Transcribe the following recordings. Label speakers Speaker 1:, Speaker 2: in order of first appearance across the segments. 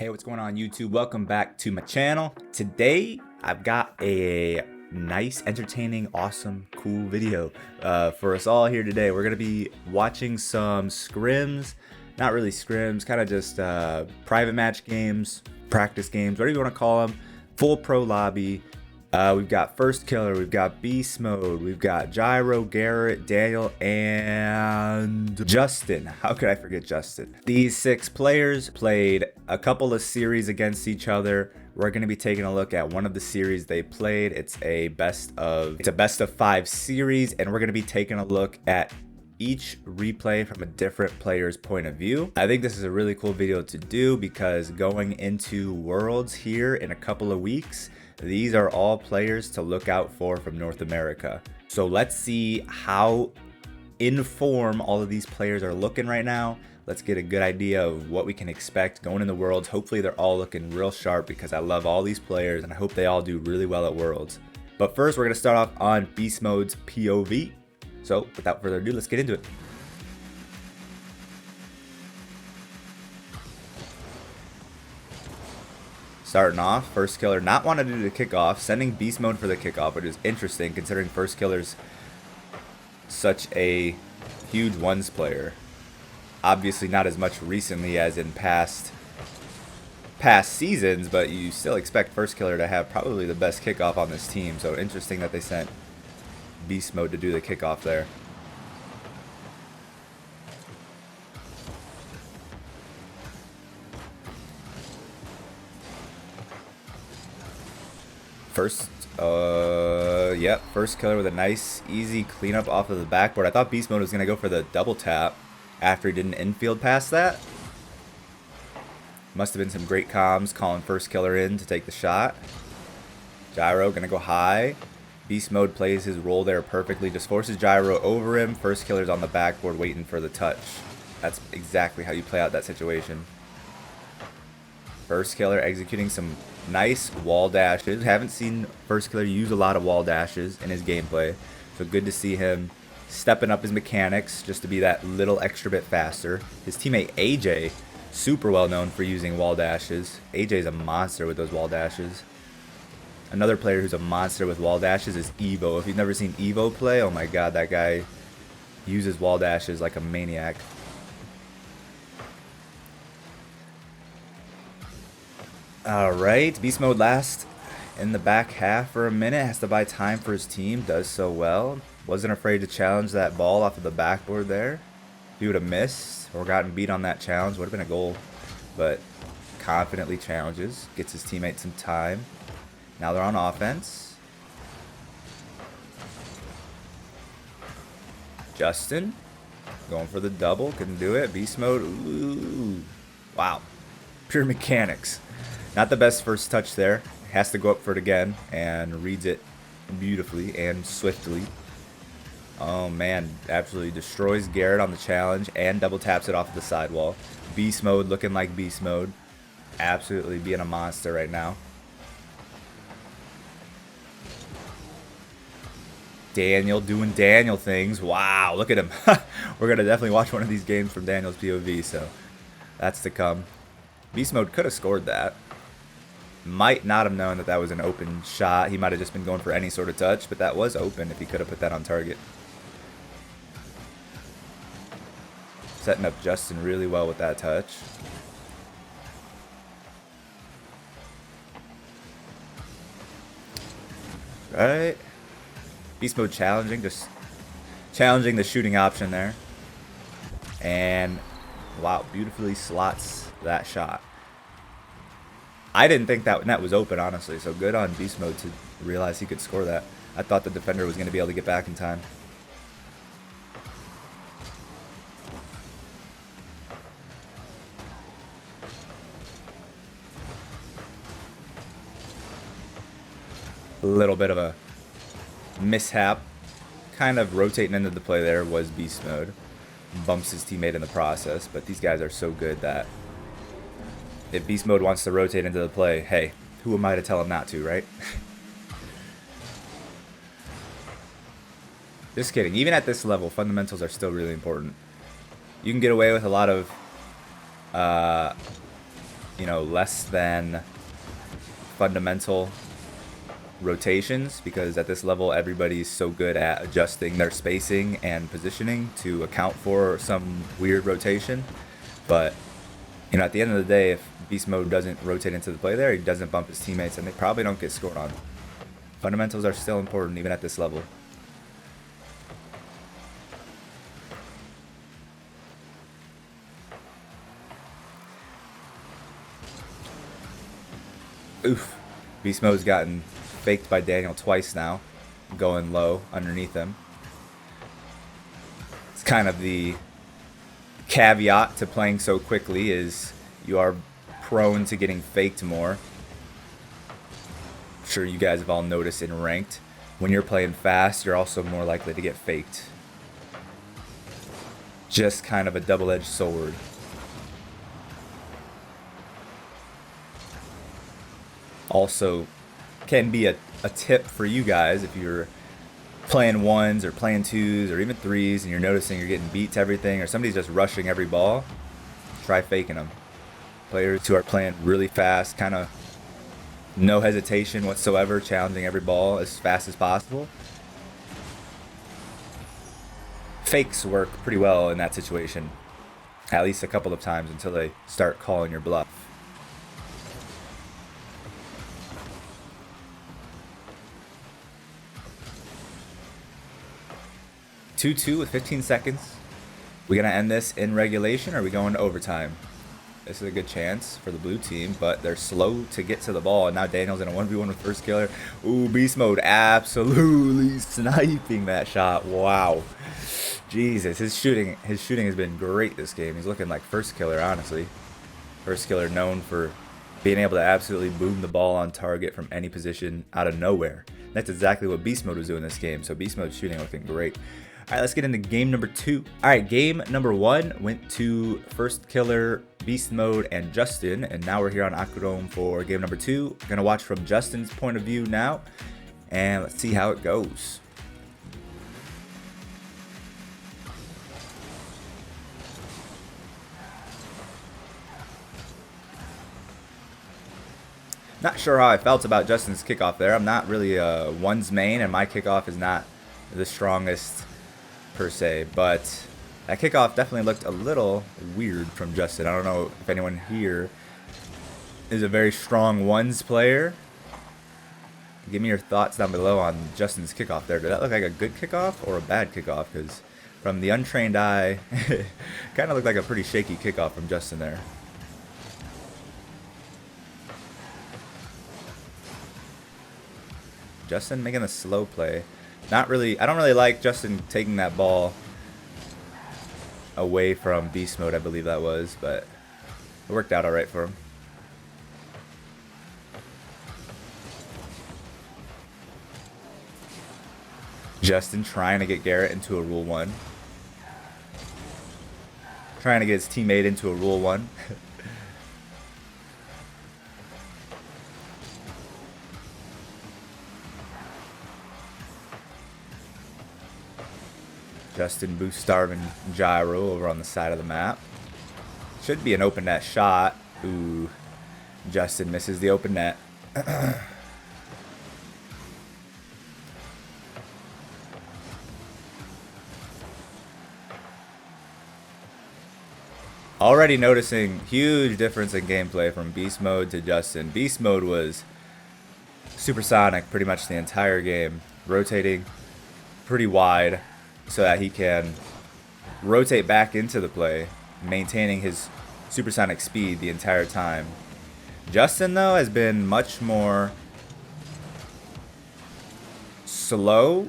Speaker 1: Hey, what's going on YouTube? Welcome back to my channel. Today, I've got a nice, entertaining, awesome, cool video for us all here today. We're going to be watching some scrims, not really scrims, kind of just private match games, practice games, whatever you want to call them, full pro lobby. We've got Firstkiller, we've got Beastmode, we've got Gyro, Garrett, Daniel, and Jstn. How could I forget Jstn? These 6 players played a couple of series against each other. We're going to be taking a look at one of the series they played. It's a best of 5 series, and we're going to be taking a look at each replay from a different player's point of view. I think this is a really cool video to do because going into Worlds here in a couple of weeks, these are all players to look out for from North America. So let's see how in form all of these players are looking right now. Let's get a good idea of what we can expect going in the Worlds. Hopefully they're all looking real sharp because I love all these players and I hope they all do really well at Worlds. But first we're going to start off on Beastmode's POV. So without further ado, let's get into it. Starting off, Firstkiller not wanting to do the kickoff, sending Beastmode for the kickoff, which is interesting considering Firstkiller's such a huge ones player. Obviously not as much recently as in past seasons, but you still expect Firstkiller to have probably the best kickoff on this team. So interesting that they sent Beastmode to do the kickoff there. Firstkiller with a nice, easy cleanup off of the backboard. I thought Beastmode was going to go for the double tap after he did an infield pass that. Must have been some great comms calling Firstkiller in to take the shot. Gyro going to go high. Beastmode plays his role there perfectly, just forces Gyro over him. Firstkiller's on the backboard waiting for the touch. That's exactly how you play out that situation. Firstkiller executing some nice wall dashes. Haven't seen Firstkiller use a lot of wall dashes in his gameplay, so good to see him stepping up his mechanics just to be that little extra bit faster. His teammate AJ, super well known for using wall dashes. AJ's a monster with those wall dashes. Another player who's a monster with wall dashes is Evo. If you've never seen Evo play, oh my god, that guy uses wall dashes like a maniac. Alright, Beastmode last in the back half for a minute, has to buy time for his team, does so well. Wasn't afraid to challenge that ball off of the backboard there. If he would have missed or gotten beat on that challenge, would have been a goal. But confidently challenges, gets his teammate some time. Now they're on offense. Jstn going for the double, couldn't do it. Beastmode, ooh, wow, pure mechanics. Not the best first touch there. Has to go up for it again and reads it beautifully and swiftly. Oh man, absolutely destroys Garrett on the challenge and double taps it off of the sidewall. Beastmode looking like Beastmode. Absolutely being a monster right now. Daniel doing Daniel things. Wow, look at him. We're going to definitely watch one of these games from Daniel's POV, so that's to come. Beastmode could have scored that. Might not have known that that was an open shot. He might have just been going for any sort of touch, but that was open if he could have put that on target. Setting up Jstn really well with that touch. Right. Beastmode challenging, just challenging the shooting option there. And wow, beautifully slots that shot. I didn't think that net was open, honestly, so good on Beastmode to realize he could score that. I thought the defender was going to be able to get back in time. A little bit of a mishap. Kind of rotating into the play there was Beastmode. Bumps his teammate in the process, but these guys are so good that if Beastmode wants to rotate into the play, hey, who am I to tell him not to, right? Just kidding. Even at this level, fundamentals are still really important. You can get away with a lot of you know, less than fundamental rotations, because at this level everybody's so good at adjusting their spacing and positioning to account for some weird rotation. But you know, at the end of the day, if beast mode doesn't rotate into the play there, he doesn't bump his teammates, and they probably don't get scored on. Fundamentals are still important even at this level. Oof. Beast mode's gotten faked by Daniel twice now, going low underneath him. It's kind of the caveat to playing so quickly, is you are prone to getting faked more. I'm sure you guys have all noticed in ranked, when you're playing fast, you're also more likely to get faked. Just kind of a double-edged sword. Also, can be a tip for you guys if you're playing ones or playing twos or even threes and you're noticing you're getting beat to everything, or somebody's just rushing every ball. Try faking them. Players who are playing really fast, kind of no hesitation whatsoever, challenging every ball as fast as possible. Fakes work pretty well in that situation, at least a couple of times, until they start calling your bluff. Two with 15 seconds. We gonna end this in regulation, or are we going to overtime? This is a good chance for the blue team, but they're slow to get to the ball, and now Daniel's in a 1v1 with Firstkiller. Ooh, beast mode absolutely sniping that shot. Wow. Jesus, his shooting has been great this game. He's looking like Firstkiller, honestly. Firstkiller known for being able to absolutely boom the ball on target from any position out of nowhere. That's exactly what beast mode was doing this game, so beast mode shooting looking great. All right, let's get into game number 2. All right, game number 1 went to Firstkiller, Beastmode, and Jstn, and now we're here on Aquadome for game number 2. We're gonna watch from Jstn's point of view now, and let's see how it goes. Not sure how I felt about Jstn's kickoff there. I'm not really a ones main, and my kickoff is not the strongest per se, but that kickoff definitely looked a little weird from Jstn. I don't know if anyone here is a very strong ones player. Give me your thoughts down below on Jstn's kickoff there. Did that look like a good kickoff or a bad kickoff? Because from the untrained eye, it kind of looked like a pretty shaky kickoff from Jstn there. Jstn making a slow play. Not really. I don't really like Jstn taking that ball away from beast mode, I believe that was, but it worked out all right for him. Jstn trying to get Garrett into a rule 1. Trying to get his teammate into a rule 1. Jstn boost starving Gyro over on the side of the map. Should be an open net shot. Ooh, Jstn misses the open net. Already noticing huge difference in gameplay from beast mode to Jstn. Beast mode was supersonic pretty much the entire game, rotating pretty wide so that he can rotate back into the play, maintaining his supersonic speed the entire time. Jstn, though, has been much more slow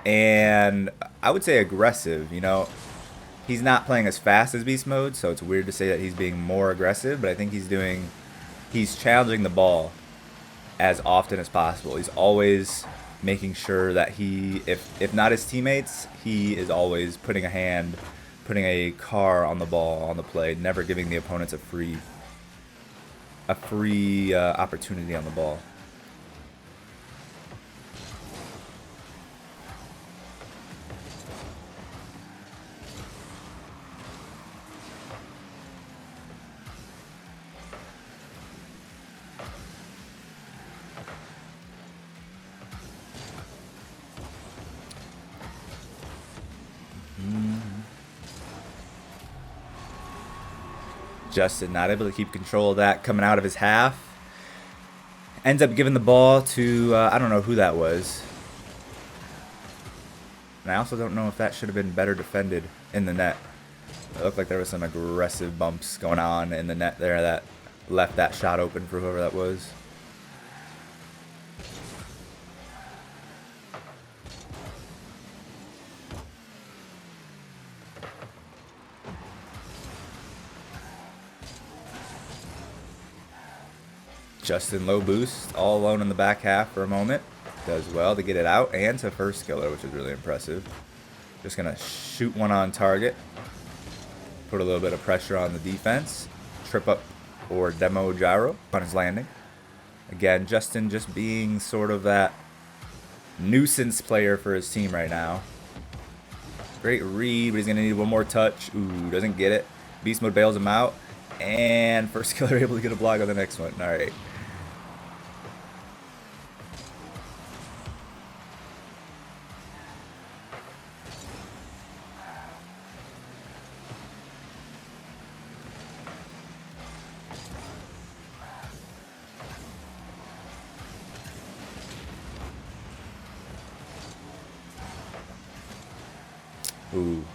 Speaker 1: and I would say aggressive. You know, he's not playing as fast as beast mode, so it's weird to say that he's being more aggressive, but I think he's challenging the ball as often as possible. He's always making sure that he, if not his teammates, he is always putting a car on the ball, on the play, never giving the opponents a free opportunity on the ball. Jstn not able to keep control of that coming out of his half. Ends up giving the ball to, I don't know who that was. And I also don't know if that should have been better defended in the net. It looked like there was some aggressive bumps going on in the net there that left that shot open for whoever that was. Jstn low boost, all alone in the back half for a moment. Does well to get it out and to Firstkiller, which is really impressive. Just going to shoot one on target. Put a little bit of pressure on the defense. Trip up or demo Gyro on his landing. Again, Jstn just being sort of that nuisance player for his team right now. Great read, but he's going to need one more touch. Ooh, doesn't get it. Beastmode bails him out. And Firstkiller able to get a block on the next one. All right. Ooh.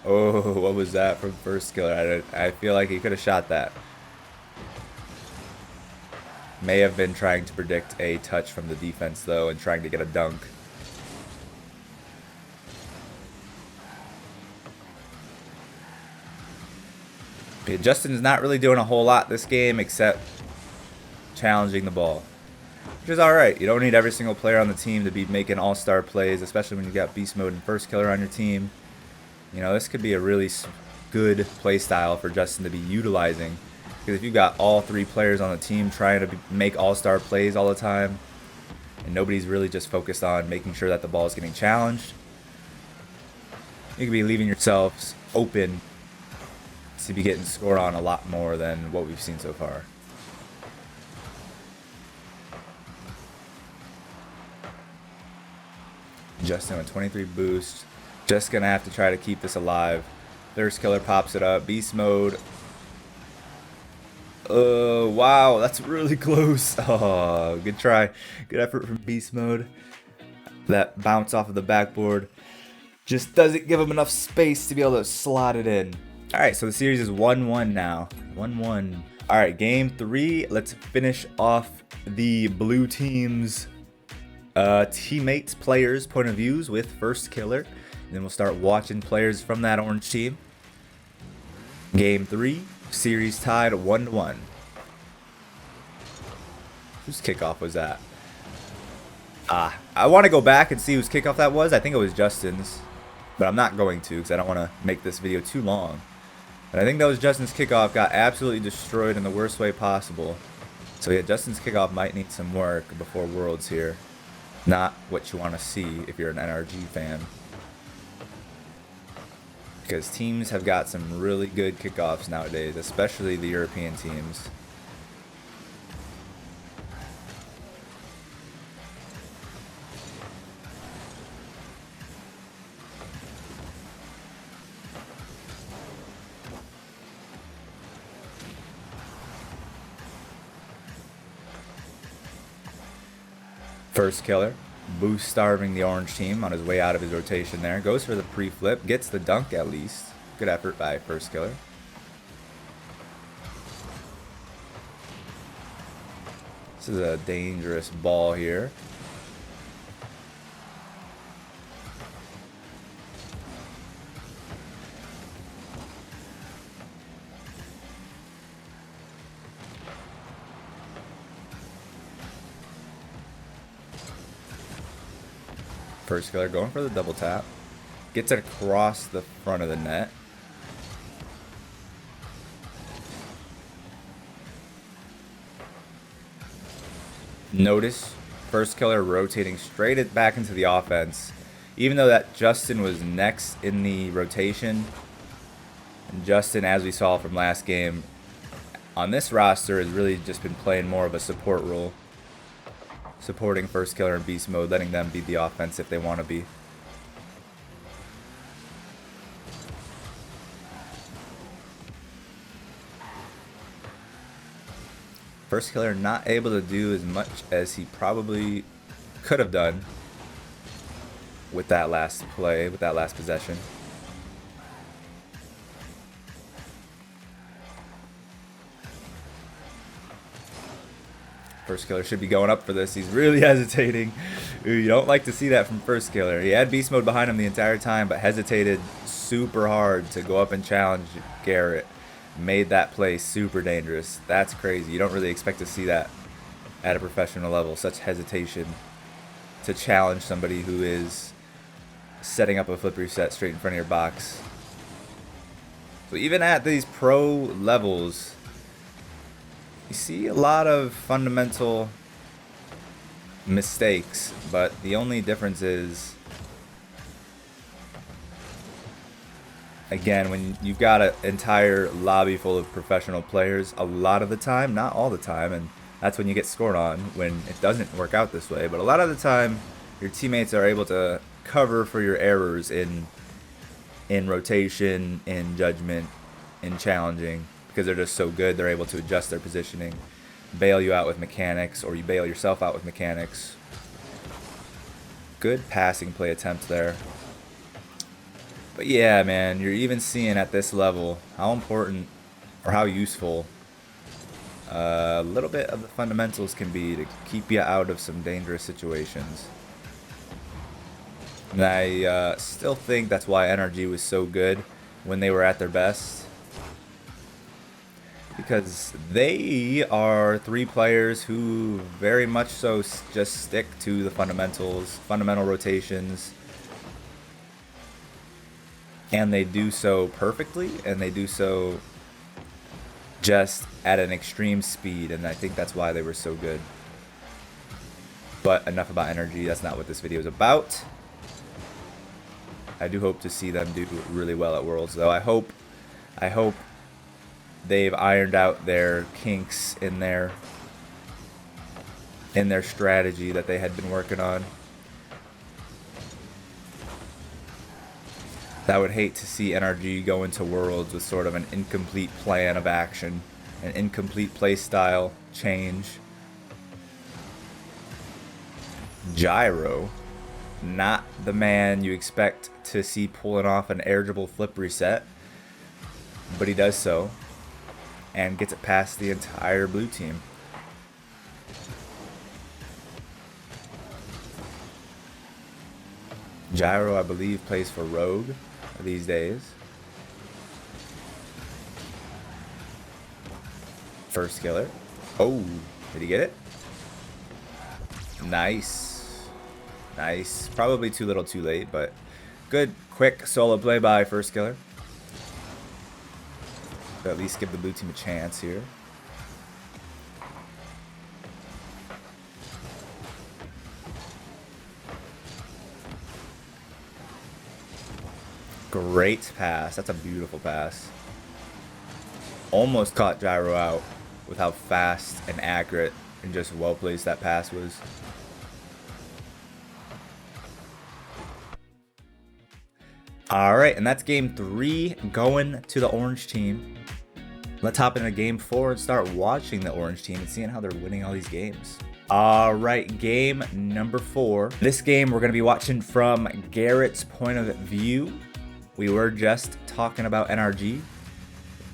Speaker 1: Oh, what was that from Firstkiller? I feel like he could have shot that. May have been trying to predict a touch from the defense, though, and trying to get a dunk. Jstn's not really doing a whole lot this game except challenging the ball, which is alright. You don't need every single player on the team to be making all-star plays, especially when you got Beastmode and Firstkiller on your team. You know, this could be a really good play style for Jstn to be utilizing. Because if you've got all three players on the team trying to make all-star plays all the time, and nobody's really just focused on making sure that the ball is getting challenged, you could be leaving yourselves open to be getting scored on a lot more than what we've seen so far. Jstn with 23 boost. Just gonna have to try to keep this alive. Firstkiller pops it up. Beastmode. Oh, wow, that's really close. Oh, good try. Good effort from Beastmode. That bounce off of the backboard just doesn't give him enough space to be able to slot it in. All right, so the series is 1-1 now. 1-1. All right, game 3. Let's finish off the blue team's teammates, players' point of views with Firstkiller. Then we'll start watching players from that orange team. Game 3, series tied 1-1. Whose kickoff was that? I want to go back and see whose kickoff that was. I think it was Jstn's, but I'm not going to because I don't want to make this video too long. But I think that was Jstn's kickoff. Got absolutely destroyed in the worst way possible. So yeah, Jstn's kickoff might need some work before Worlds here. Not what you want to see if you're an NRG fan. Because teams have got some really good kickoffs nowadays, especially the European teams. Firstkiller, boost starving the orange team on his way out of his rotation there. Goes for the pre-flip, gets the dunk at least. Good effort by Firstkiller. This is a dangerous ball here. Firstkiller going for the double tap. Gets it across the front of the net. Notice Firstkiller rotating straight back into the offense. Even though that Jstn was next in the rotation. And Jstn, as we saw from last game, on this roster has really just been playing more of a support role. Supporting Firstkiller and Beastmode, letting them be the offense if they want to be. Firstkiller not able to do as much as he probably could have done with that last play, with that last possession. Firstkiller should be going up for this. He's really hesitating. You don't like to see that from Firstkiller. He had beast mode behind him the entire time, but hesitated super hard to go up and challenge Garrett. Made that play super dangerous. That's crazy. You don't really expect to see that at a professional level. Such hesitation to challenge somebody who is setting up a flip reset straight in front of your box. So even at these pro levels, you see a lot of fundamental mistakes, but the only difference is, again, when you've got an entire lobby full of professional players, a lot of the time, not all the time, and that's when you get scored on, when it doesn't work out this way, but a lot of the time your teammates are able to cover for your errors in rotation, in judgment, in challenging, because they're just so good. They're able to adjust their positioning, bail you out with mechanics, or you bail yourself out with mechanics. Good passing play attempt there. But yeah, man, you're even seeing at this level how important or how useful a little bit of the fundamentals can be to keep you out of some dangerous situations. And I still think that's why NRG was so good when they were at their best. Because they are three players who very much so just stick to the fundamentals, fundamental rotations. And they do so perfectly, and they do so just at an extreme speed, and I think that's why they were so good. But enough about NRG, that's not what this video is about. I do hope to see them do really well at Worlds, though. I hope they've ironed out their kinks in their strategy that they had been working on. I would hate to see NRG go into Worlds with sort of an incomplete plan of action, an incomplete play style change. Gyro, not the man you expect to see pulling off an air dribble flip reset, but he does so and gets it past the entire blue team. Gyro, I believe, plays for Rogue these days. Firstkiller. Oh, did he get it? Nice. Nice. Probably too little too late, but good, quick solo play by Firstkiller. To at least give the blue team a chance here. Great pass. That's a beautiful pass. Almost caught Gyro out with how fast and accurate and just well placed that pass was. Alright, and that's game 3 going to the orange team. Let's hop into game 4 and start watching the orange team and seeing how they're winning all these games. Alright, game number 4. This game we're going to be watching from Garrett's point of view. We were just talking about NRG,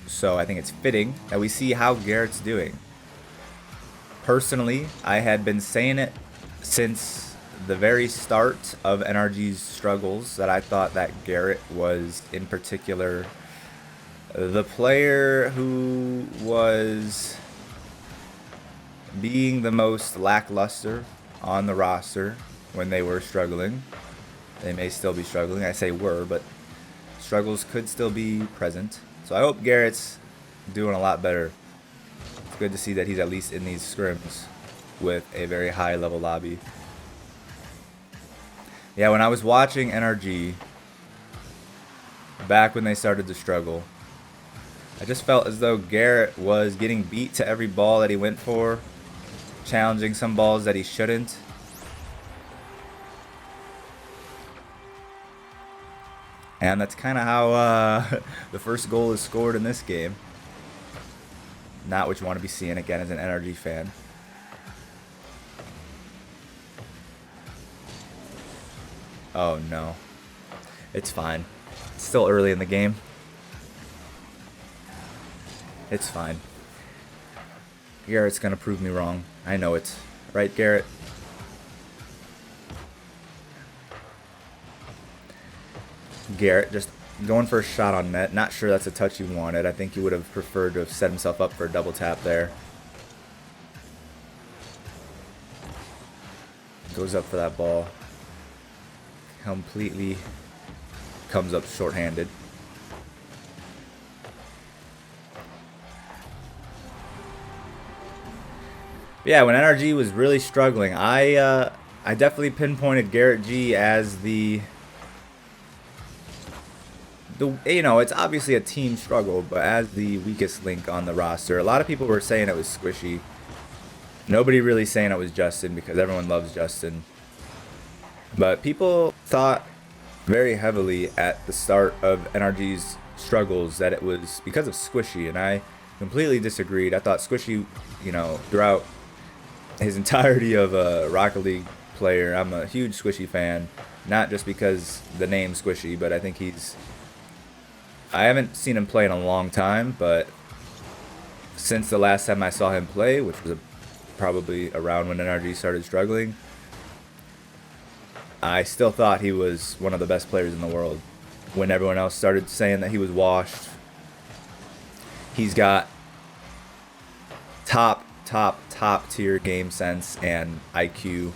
Speaker 1: so I think it's fitting that we see how Garrett's doing. Personally, I had been saying it since the very start of NRG's struggles that I thought that Garrett was, in particular, the player who was being the most lackluster on the roster when they were struggling. They may still be struggling. I say were, but struggles could still be present. So I hope Garrett's doing a lot better. It's good to see that he's at least in these scrims with a very high level lobby. Yeah, when I was watching NRG back when they started to struggle, I just felt as though Garrett was getting beat to every ball that he went for, challenging some balls that he shouldn't. And that's kind of how the first goal is scored in this game. Not what you want to be seeing again as an NRG fan. Oh no. It's fine. It's still early in the game. It's fine. Garrett's gonna prove me wrong. I know it. Right, Garrett? Garrett just going for a shot on net. Not sure that's a touch he wanted. I think he would have preferred to have set himself up for a double tap there. Goes up for that ball. Completely comes up shorthanded. Yeah, when NRG was really struggling, I definitely pinpointed GarrettG as the you know, it's obviously a team struggle, but as the weakest link on the roster. A lot of people were saying it was Squishy. Nobody really saying it was Jstn because everyone loves Jstn. But people thought very heavily at the start of NRG's struggles that it was because of Squishy, and I completely disagreed. I thought Squishy, you know, throughout his entirety of a Rocket League player, I'm a huge Squishy fan, not just because the name Squishy, but I think I haven't seen him play in a long time, but since the last time I saw him play, which was probably around when NRG started struggling, I still thought he was one of the best players in the world. When everyone else started saying that he was washed, he's got top tier game sense and IQ.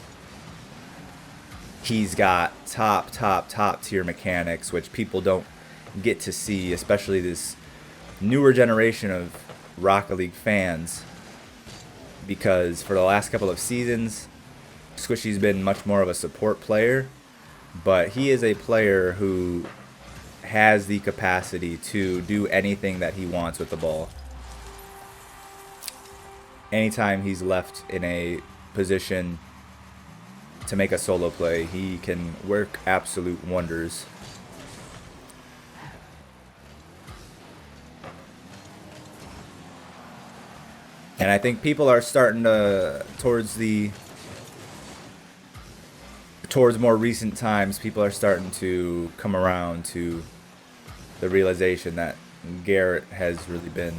Speaker 1: He's got top tier mechanics, which people don't get to see, especially this newer generation of Rocket League fans, because for the last couple of seasons Squishy's been much more of a support player, but he is a player who has the capacity to do anything that he wants with the ball. Anytime he's left in a position to make a solo play, he can work absolute wonders. And I think people are starting to, towards more recent times, people are starting to come around to the realization that Garrett has really been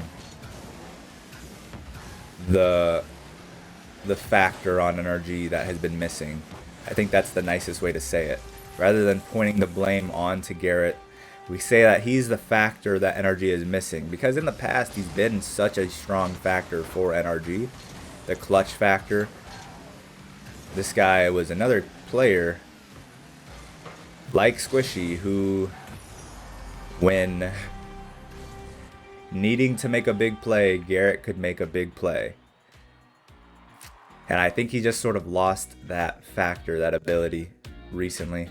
Speaker 1: the factor on NRG that has been missing. I think that's the nicest way to say it. Rather than pointing the blame on to Garrett, we say that he's the factor that NRG is missing, because in the past he's been such a strong factor for NRG, the clutch factor. This guy was another player like Squishy who, when needing to make a big play, Garrett could make a big play. And I think he just sort of lost that factor, that ability recently.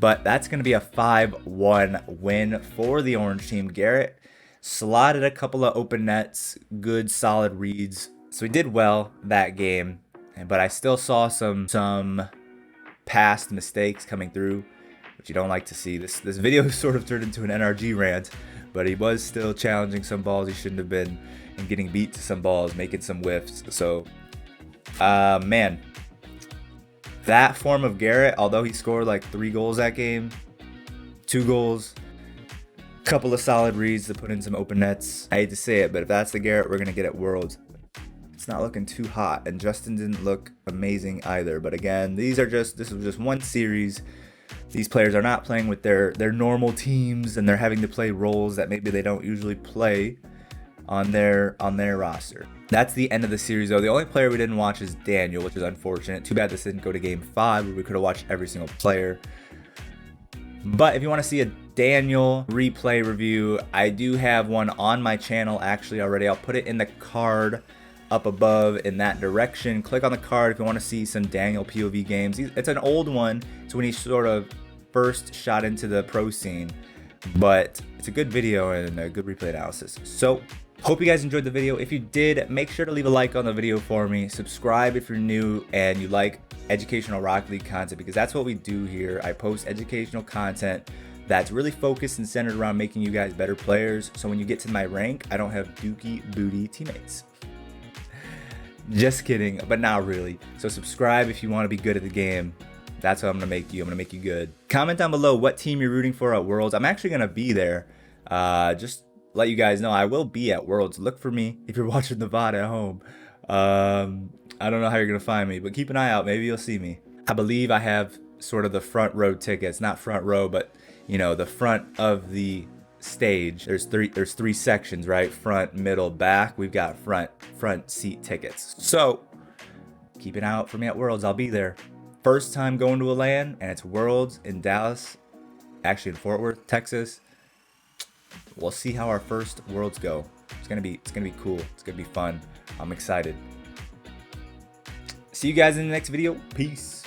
Speaker 1: But that's going to be a 5-1 win for the orange team. Garrett slotted a couple of open nets, good solid reads. So he did well that game, but I still saw some past mistakes coming through, which you don't like to see. This video sort of turned into an NRG rant, but he was still challenging some balls he shouldn't have been and getting beat to some balls, making some whiffs. So, man, that form of Garrett, although he scored like 3 goals that game, 2 goals, couple of solid reads to put in some open nets. I hate to say it, but if that's the Garrett we're going to get at Worlds, it's not looking too hot. And Jstn didn't look amazing either. But again, this was just one series. These players are not playing with their normal teams, and they're having to play roles that maybe they don't usually play on their roster. That's the end of the series, though. The only player we didn't watch is Daniel, which is unfortunate. Too bad this didn't go to Game 5, where we could have watched every single player. But if you want to see a Daniel replay review, I do have one on my channel actually already. I'll put it in the card up above in that direction. Click on the card if you want to see some Daniel POV games. It's an old one. It's when he sort of first shot into the pro scene, but it's a good video and a good replay analysis. So hope you guys enjoyed the video. If you did, make sure to leave a like on the video for me. Subscribe if you're new and you like educational Rocket League content, because that's what we do here. I post educational content that's really focused and centered around making you guys better players. So when you get to my rank, I don't have dookie booty teammates. Just kidding, but not really. So subscribe if you want to be good at the game. That's what I'm gonna make you. I'm gonna make you good. Comment down below what team you're rooting for at Worlds. I'm actually gonna be there. Just let you guys know I will be at Worlds. Look for me if you're watching the VOD at home. I don't know how you're gonna find me, but keep an eye out. Maybe you'll see me. I believe I have sort of the front row tickets, not front row, but you know, the front of the stage. There's three sections, right? Front, middle, back. We've got front seat tickets. So keep an eye out for me at Worlds. I'll be there. First time going to a LAN, and it's Worlds in Dallas, actually in Fortworth, Texas. We'll see how our first Worlds go. It's gonna be cool. It's gonna be fun. I'm excited. See you guys in the next video. Peace.